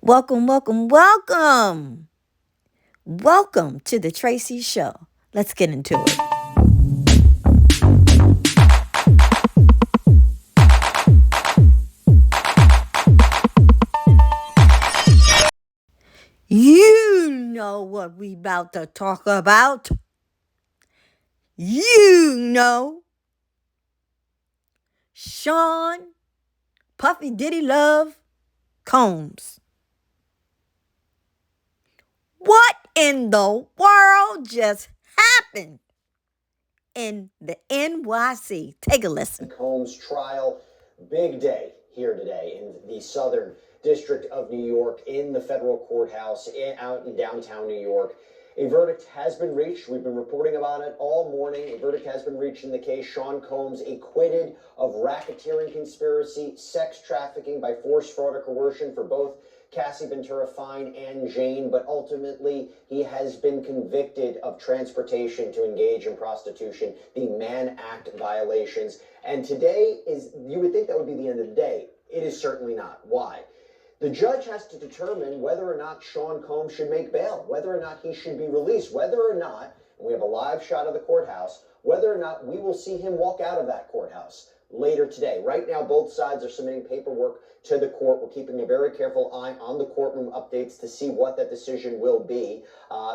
Welcome, welcome, welcome. Welcome to the Tracy Show. Let's get into it. You know what we about to talk about. You know Sean Puffy Diddy Love Combs. What in the world just happened in the NYC? Take a listen. Combs trial, big day here today in the Southern District of New York in the federal courthouse out in downtown New York. A verdict has been reached. We've been reporting about it all morning. A verdict has been reached in the case. Sean Combs acquitted of racketeering conspiracy, sex trafficking by force, fraud, or coercion for both Cassie Ventura Fine and Jane, but ultimately he has been convicted of transportation to engage in prostitution, the Mann Act violations. And today you would think that would be the end of the day. It is certainly not. Why? The judge has to determine whether or not Sean Combs should make bail, whether or not he should be released, whether or not, and we have a live shot of the courthouse, whether or not we will see him walk out of that courthouse later today. Right now, both sides are submitting paperwork to the court. We're keeping a very careful eye on the courtroom updates to see what that decision will be,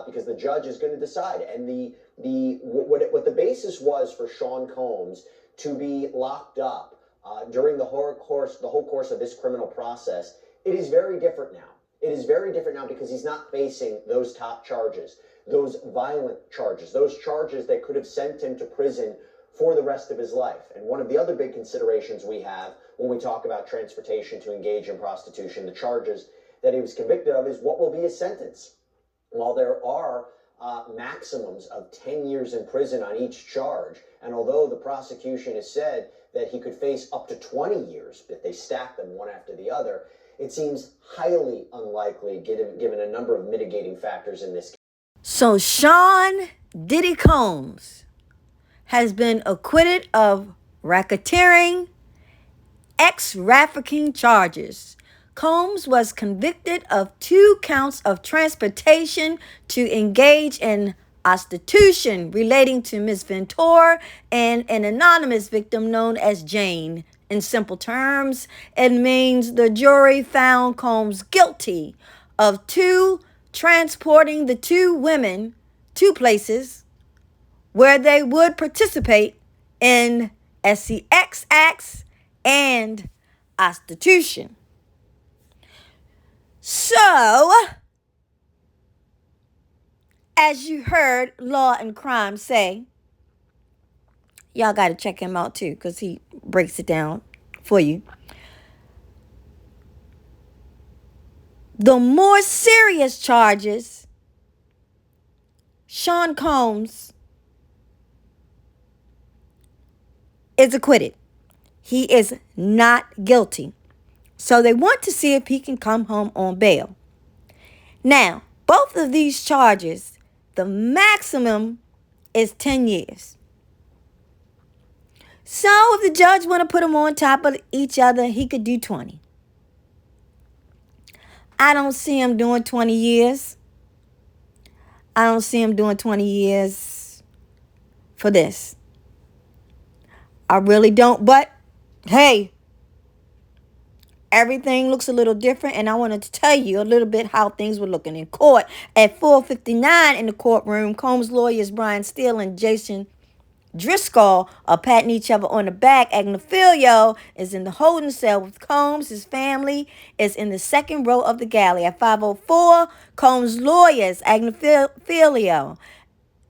because the judge is going to decide. And what the basis was for Sean Combs to be locked up during the whole course of this criminal process, it is very different now. It is very different now because he's not facing those top charges, those violent charges, those charges that could have sent him to prison for the rest of his life. And one of the other big considerations we have when we talk about transportation to engage in prostitution, the charges that he was convicted of, is what will be his sentence. While there are maximums of 10 years in prison on each charge, and although the prosecution has said that he could face up to 20 years if they stack them one after the other, it seems highly unlikely given a number of mitigating factors in this case. So Sean Diddy Combs has been acquitted of racketeering, ex-trafficking charges. Combs was convicted of 2 counts of transportation to engage in prostitution relating to Ms. Ventura and an anonymous victim known as Jane. In simple terms, it means the jury found Combs guilty of transporting the 2 women to places where they would participate in sex acts and prostitution. So, as you heard Law and Crime say, y'all got to check him out too because he breaks it down for you. The more serious charges, Sean Combs is acquitted. He is not guilty. So they want to see if he can come home on bail. Now, both of these charges, the maximum is 10 years. So if the judge want to put them on top of each other, he could do 20. I don't see him doing 20 years. I don't see him doing 20 years for this. I really don't. But, hey, everything looks a little different, and I wanted to tell you a little bit how things were looking in court. At 4:59 in the courtroom, Combs' lawyers Brian Steele and Jason Driscoll are patting each other on the back. Agnifilio is in the holding cell with Combs. His family is in the second row of the galley. At 5:04, Combs' lawyers, Agnifilio,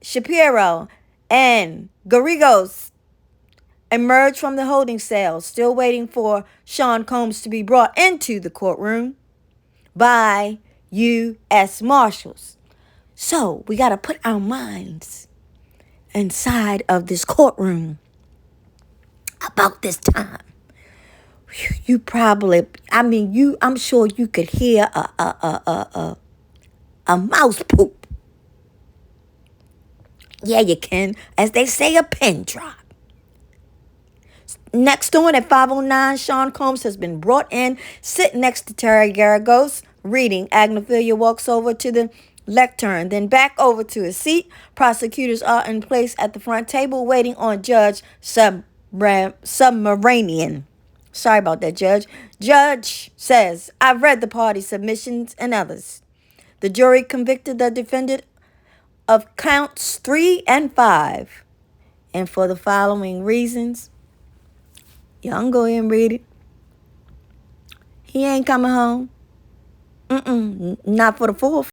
Shapiro, and Garrigos, emerged from the holding cell, still waiting for Sean Combs to be brought into the courtroom by U.S. Marshals. So we got to put our minds inside of this courtroom about this time. You probably, I'm sure you could hear a mouse poop. Yeah, you can. As they say, a pin drop. Next on at 5:09, Sean Combs has been brought in, sitting next to Terry Garagos, Reading. Agnophilia walks over to the lectern, then back over to his seat. Prosecutors are in place at the front table waiting on Judge Submaranian. Sorry about that, Judge. Judge says, I've read the party submissions and others. The jury convicted the defendant of counts 3 and 5. And for the following reasons, y'all can go ahead and read it. He ain't coming home. Not for the fourth.